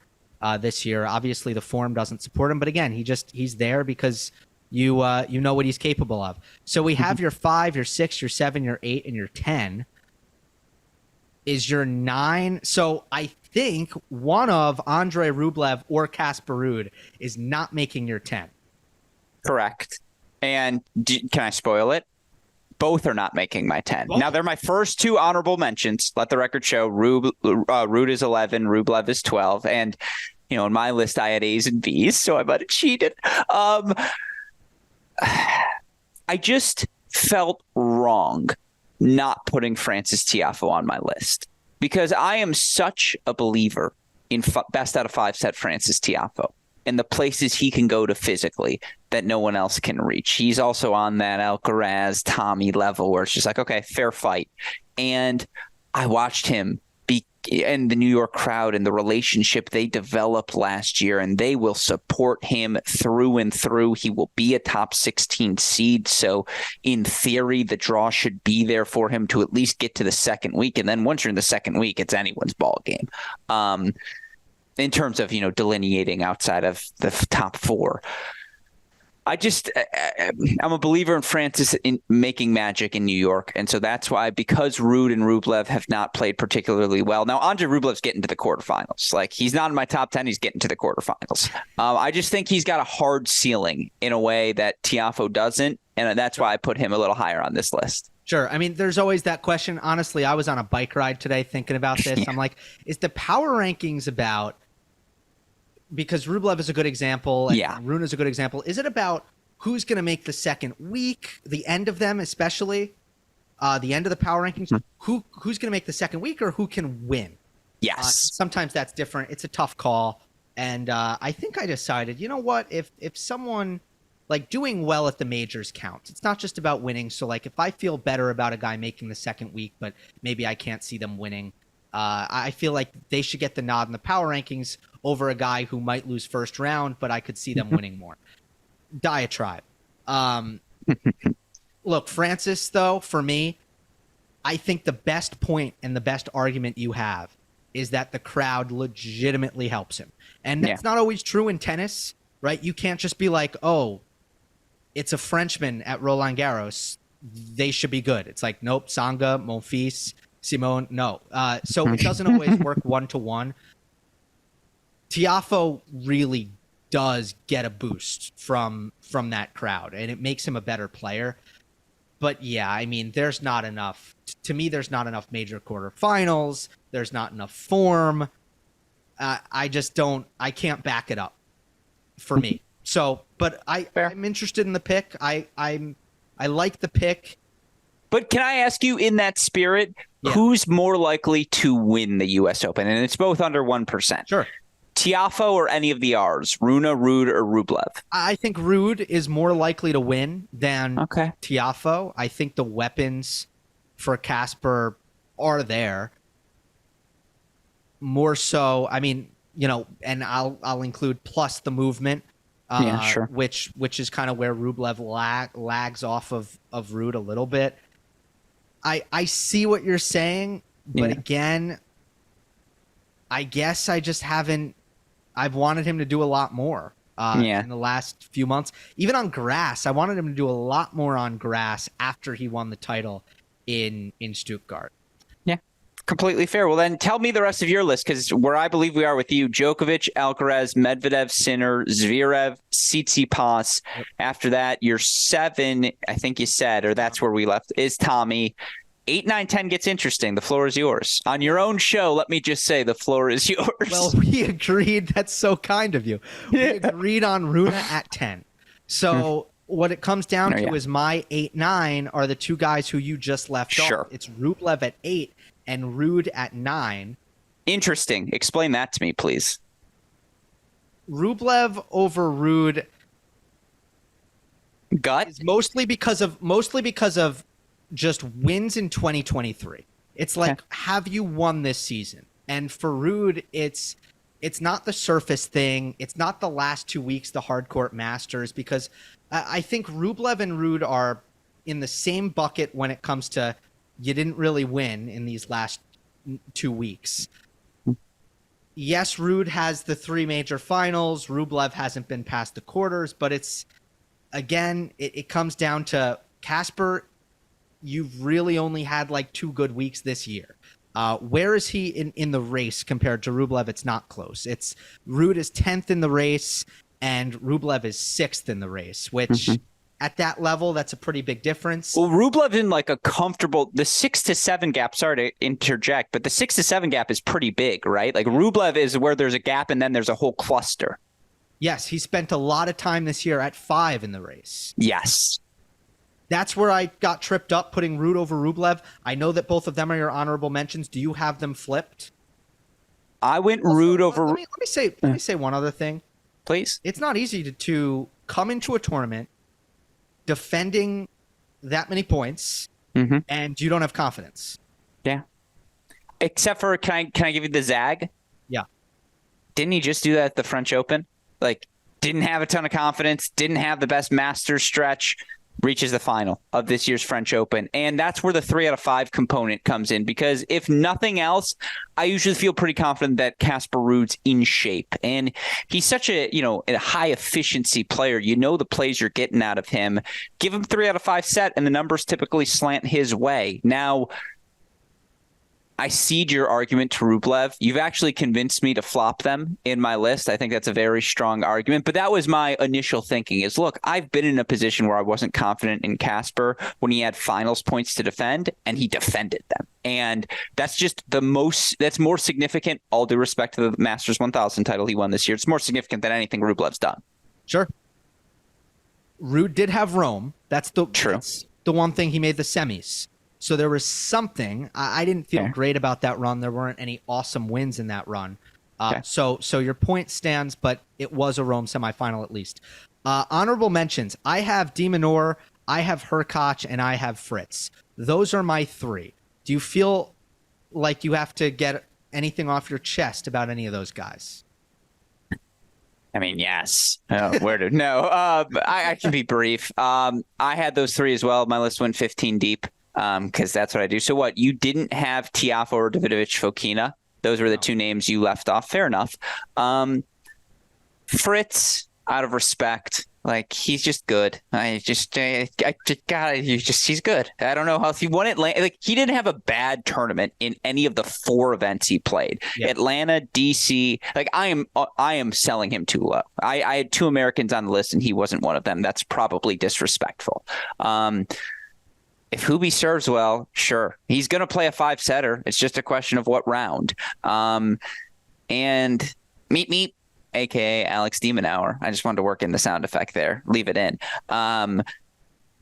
this year. Obviously the form doesn't support him, but again, he's there because you know what he's capable of. So we have your 5, your 6, your 7, your 8, and your 10. Is your 9? So I think one of Andrei Rublev or Casper Ruud is not making your 10. Correct. And can I spoil it? Both are not making my 10. Both? Now, they're my first 2 honorable mentions. Let the record show Ruud is 11, Rublev is 12. And, you know, in my list, I had A's and B's, so I might have cheated. I just felt wrong not putting Francis Tiafoe on my list because I am such a believer in best out of 5 set Francis Tiafoe and the places he can go to physically that no one else can reach. He's also on that Alcaraz, Tommy level where it's just like, okay, fair fight. And I watched him and the New York crowd and the relationship they developed last year, and they will support him through and through. He will be a top 16 seed. So in theory, the draw should be there for him to at least get to the second week. And then once you're in the second week, it's anyone's ball game. In terms of, delineating outside of the top 4. I'm a believer in Francis in making magic in New York. And so that's why, because Ruud and Rublev have not played particularly well. Now, Andre Rublev's getting to the quarterfinals. Like, he's not in my top 10. He's getting to the quarterfinals. I just think he's got a hard ceiling in a way that Tiafoe doesn't. And that's why I put him a little higher on this list. Sure. I mean, there's always that question. Honestly, I was on a bike ride today thinking about this. Yeah. I'm like, is the power rankings about, because Rublev is a good example and Rune is a good example, is it about who's going to make the second week, the end of them especially, the end of the power rankings, who's going to make the second week or who can win? Yes. Sometimes that's different. It's a tough call. And I think I decided, you know what, if someone like doing well at the majors counts, it's not just about winning. So like if I feel better about a guy making the second week, but maybe I can't see them winning, I feel like they should get the nod in the power rankings over a guy who might lose first round, but I could see them winning more. Diatribe. Look, Francis, though, for me, I think the best point and the best argument you have is that the crowd legitimately helps him. And that's not always true in tennis, right? You can't just be like, oh, it's a Frenchman at Roland Garros, they should be good. It's like, nope, Tsonga, Monfils, Simone, no. So it doesn't always work one-to-one. Tiafoe really does get a boost from that crowd, and it makes him a better player. But yeah, I mean, there's not enough. To me, there's not enough major quarterfinals. There's not enough form. I can't back it up for me. So, but I'm interested in the pick. I like the pick. But can I ask you, in that spirit, who's more likely to win the U.S. Open? And it's both under 1%. Sure. Tiafoe or any of the R's? Rune, Ruud, or Rublev? I think Ruud is more likely to win than Tiafoe. I think the weapons for Casper are there. More so, I mean, and I'll include plus the movement, sure. which is kind of where Rublev lags off of Ruud a little bit. I see what you're saying, but again, I guess I just haven't. I've wanted him to do a lot more in the last few months. Even on grass, I wanted him to do a lot more on grass after he won the title in Stuttgart. Yeah, completely fair. Well, then tell me the rest of your list, because where I believe we are with you, Djokovic, Alcaraz, Medvedev, Sinner, Zverev, Tsitsipas. Yep. After that, your 7, I think you said, or that's where we left, is Tommy. 8, 9, 10 gets interesting. The floor is yours. On your own show, let me just say the floor is yours. Well, we agreed. That's so kind of you. We agreed on Rune at 10. So what it comes down to is my 8, 9 are the two guys who you just left off. It's Rublev at 8 and Ruud at 9. Interesting. Explain that to me, please. Rublev over Ruud. Gut? Is mostly because of just wins in 2023. It's like, have you won this season? And for Ruud, it's not the surface thing. It's not the last 2 weeks, the hardcourt Masters, because I think Rublev and Ruud are in the same bucket when it comes to you didn't really win in these last 2 weeks. Yes, Ruud has the 3 major finals. Rublev hasn't been past the quarters, but it's, again, it comes down to Casper. You've really only had like 2 good weeks this year. Where is he in the race compared to Rublev? It's not close. It's Ruud is 10th in the race and Rublev is 6th in the race, which at that level, that's a pretty big difference. Well, Rublev in like a comfortable, the 6 to 7 gap, sorry to interject, but the 6 to 7 gap is pretty big, right? Like Rublev is where there's a gap and then there's a whole cluster. Yes, he spent a lot of time this year at 5 in the race. Yes. That's where I got tripped up putting Ruud over Rublev. I know that both of them are your honorable mentions. Do you have them flipped? I went Also, Ruud over. let me say one other thing. Please. It's not easy to come into a tournament defending that many points and you don't have confidence. Yeah. Except for, can I give you the zag? Yeah. Didn't he just do that at the French Open? Like, didn't have a ton of confidence, didn't have the best Masters stretch, reaches the final of this year's French Open. And that's where the 3 out of 5 component comes in, because if nothing else, I usually feel pretty confident that Casper Ruud's in shape. And he's such a high efficiency player. You know the plays you're getting out of him. Give him 3 out of 5 set, and the numbers typically slant his way. Now, I cede your argument to Rublev. You've actually convinced me to flop them in my list. I think that's a very strong argument. But that was my initial thinking is, look, I've been in a position where I wasn't confident in Casper when he had finals points to defend, and he defended them. And that's just that's more significant, all due respect to the Masters 1000 title he won this year. It's more significant than anything Rublev's done. Sure. Ruud did have Rome. That's the one thing. He made the semis. So there was something. I didn't feel great about that run. There weren't any awesome wins in that run. So your point stands, but it was a Rome semifinal at least. Honorable mentions. I have De Minaur, I have Hurkacz, and I have Fritz. Those are my 3. Do you feel like you have to get anything off your chest about any of those guys? I mean, yes. I can be brief. I had those 3 as well. My list went 15 deep. Because that's what I do. So what? You didn't have Tiafoe or Davidovich Fokina. Those were the 2 names you left off. Fair enough. Fritz, out of respect, like, he's just good. He's good. I don't know how he won Atlanta. Like, he didn't have a bad tournament in any of the 4 events he played. Yeah. Atlanta, DC. Like, I am selling him too low. I had 2 Americans on the list, and he wasn't one of them. That's probably disrespectful. If Hubie serves well, sure. He's going to play a 5-setter. It's just a question of what round. And Meep, a.k.a. Alex De Minaur. I just wanted to work in the sound effect there. Leave it in.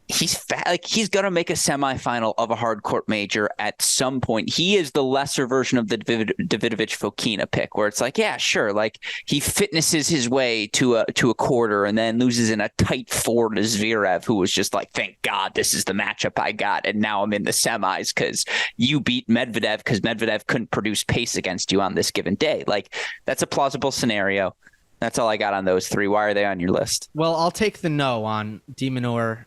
He's fat. Like, he's going to make a semifinal of a hard court major at some point. He is the lesser version of the Davidovich Fokina pick, where it's like, yeah, sure. Like, he fitnesses his way to a quarter and then loses in a tight 4 to Zverev, who was just like, thank God this is the matchup I got. And now I'm in the semis because you beat Medvedev because Medvedev couldn't produce pace against you on this given day. Like, that's a plausible scenario. That's all I got on those 3. Why are they on your list? Well, I'll take the no on De Minaur.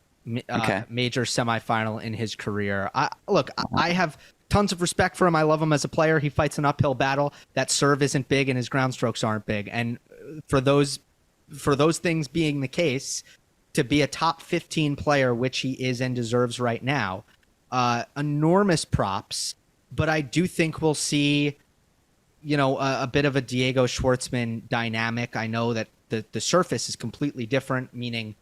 Major semifinal in his career. I have tons of respect for him. I love him as a player. He fights an uphill battle. That serve isn't big and his ground strokes aren't big. And for those things being the case, to be a top 15 player, which he is and deserves right now, enormous props. But I do think we'll see, a bit of a Diego Schwartzman dynamic. I know that the surface is completely different, meaning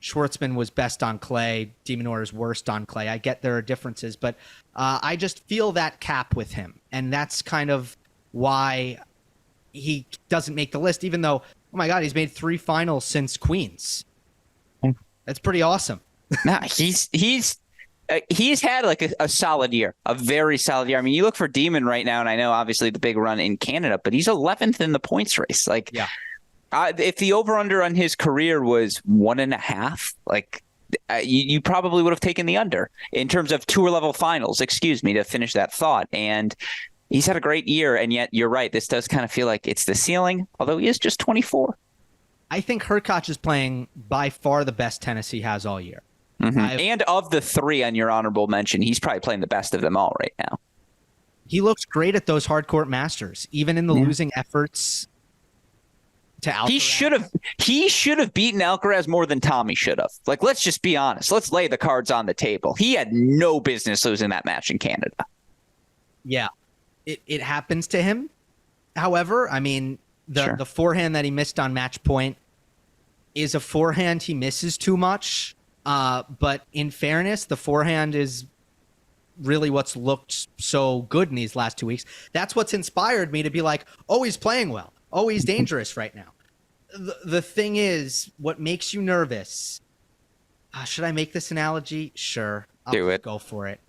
Schwartzman was best on clay. De Minaur is worst on clay. I get there are differences, but I just feel that cap with him. And that's kind of why he doesn't make the list, even though, oh my God, he's made 3 finals since Queens. That's pretty awesome. Nah, he's had like a solid year, a very solid year. I mean, you look for Demon right now, and I know obviously the big run in Canada, but he's 11th in the points race. Like, yeah. If the over-under on his career was 1.5, like, you probably would have taken the under in terms of tour-level finals, to finish that thought. And he's had a great year, and yet you're right. This does kind of feel like it's the ceiling, although he is just 24. I think Hurkacz is playing by far the best tennis he has all year. Mm-hmm. And of the 3 on your honorable mention, he's probably playing the best of them all right now. He looks great at those hardcourt Masters, even in the losing efforts. He should have beaten Alcaraz more than Tommy should have. Like, let's just be honest. Let's lay the cards on the table. He had no business losing that match in Canada. Yeah, it happens to him. However, I mean, the forehand that he missed on match point is a forehand he misses too much. But in fairness, the forehand is really what's looked so good in these last 2 weeks. That's what's inspired me to be like, oh, he's playing well. Oh, he's dangerous right now. The thing is, what makes you nervous Should I make this analogy? Sure. I'll Do it. go for it.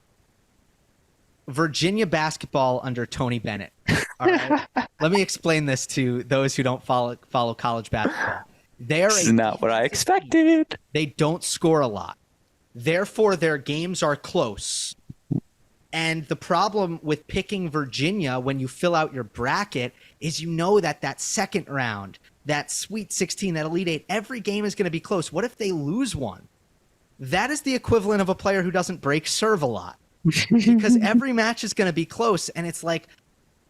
Virginia basketball under Tony Bennett. All right. Let me explain this to those who don't follow college basketball. This is not what I expected. They don't score a lot. Therefore, their games are close. And the problem with picking Virginia when you fill out your bracket is that second round, that Sweet 16, that Elite 8, every game is going to be close. What if they lose one? That is the equivalent of a player who doesn't break serve a lot. Because every match is going to be close. And it's like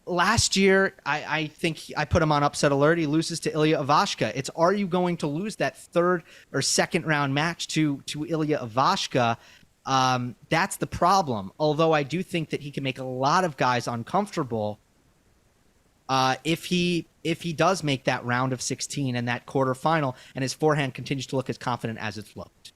last year, I think I put him on upset alert. He loses to Ilya Ivashka. It's, are you going to lose that third or second round match to Ilya Ivashka? That's the problem. Although I do think that he can make a lot of guys uncomfortable if he does make that round of 16 and that quarterfinal, and his forehand continues to look as confident as it's looked.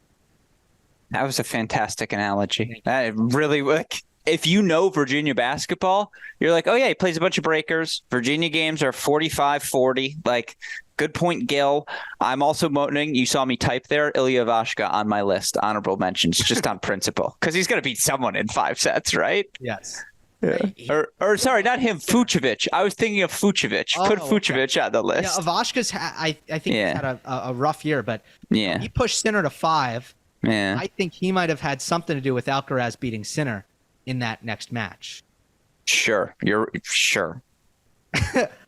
That was a fantastic analogy. That really, like, if you know Virginia basketball, you're like, oh yeah, he plays a bunch of breakers. Virginia games are 45-40. Like, good point, Gill. I'm also noting, you saw me type there, Ilya Ivashka on my list, honorable mentions, just on principle, because he's going to beat someone in 5 sets, right? Yes. Yeah. Or sorry, not him, Fucevich. I was thinking of Fucevich. Put Fucevich on the list. Yeah, Ivashka's, I think he's had a rough year, but he pushed Sinner to 5. Yeah. I think he might have had something to do with Alcaraz beating Sinner in that next match. Sure. You're sure.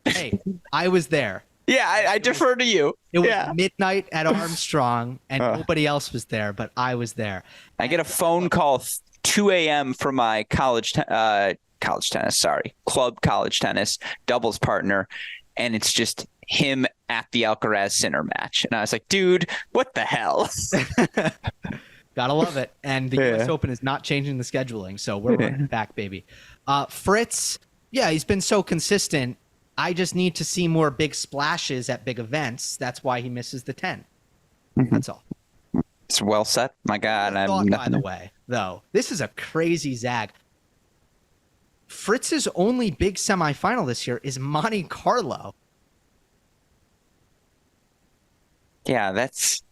Hey, I was there. Yeah, I defer to you. It was midnight at Armstrong, and nobody else was there, but I was there. I get a phone call 2 a.m. from my club college tennis doubles partner, and it's just him at the Alcaraz Sinner match. And I was like, dude, what the hell? Gotta love it. And the U.S. Open is not changing the scheduling, so we're running back, baby. Fritz, he's been so consistent. I just need to see more big splashes at big events. That's why he misses the 10. That's all. It's well said. My God. By the way, though, this is a crazy zag. Fritz's only big semifinal this year is Monte Carlo. Yeah, that's...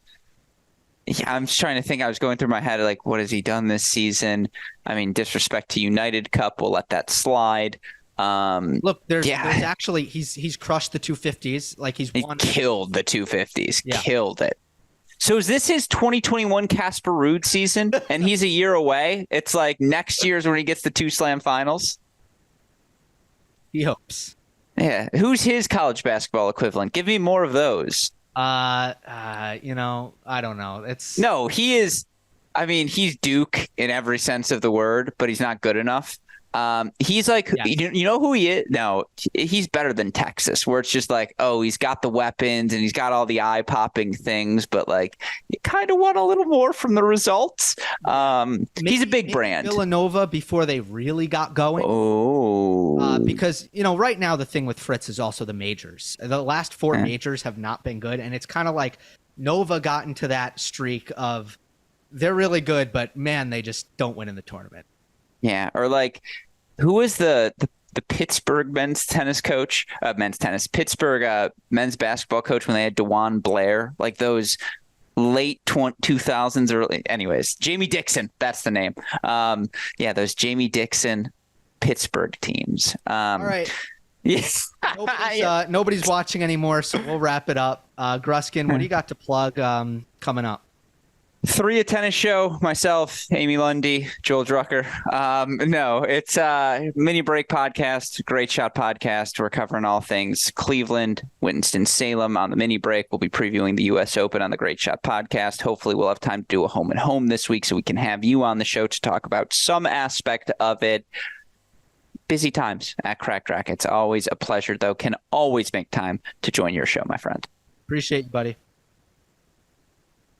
Yeah, I'm just trying to think. I was going through my head, like, what has he done this season? I mean, disrespect to United Cup, we'll let that slide. Look, there's actually he's crushed the 250s. Like he killed the 250s, killed it. So is this his 2021 Casper Ruud season, and he's a year away? It's like next year's when he gets the 2 Slam finals. He hopes. Yeah, who's his college basketball equivalent? Give me more of those. I don't know. He is. I mean, he's Duke in every sense of the word, but he's not good enough. He's like, you know who he is? No, he's better than Texas, where it's just like, oh, he's got the weapons and he's got all the eye popping things, but like, you kind of want a little more from the results. He's a big brand. Villanova before they really got going. Oh, because right now the thing with Fritz is also the majors. The last 4 majors have not been good, and it's kind of like Nova got into that streak of they're really good, but man, they just don't win in the tournament. Yeah, or like, who was the Pittsburgh Pittsburgh men's basketball coach when they had DeJuan Blair, like those late 2000s, early. Anyways, Jamie Dixon, that's the name. Those Jamie Dixon Pittsburgh teams. All right. Yes. Nobody's watching anymore, so we'll wrap it up. Gruskin, what do you got to plug coming up? 3 A Tennis Show, myself, Amy Lundy, Joel Drucker. No, it's a Mini Break podcast, Great Shot podcast. We're covering all things Cleveland, Winston-Salem. On the Mini Break, we'll be previewing the U.S. Open on the Great Shot podcast. Hopefully we'll have time to do a home and home this week so we can have you on the show to talk about some aspect of it. Busy times at Cracked Racquets. Always a pleasure, though. Can always make time to join your show, my friend. Appreciate you, buddy.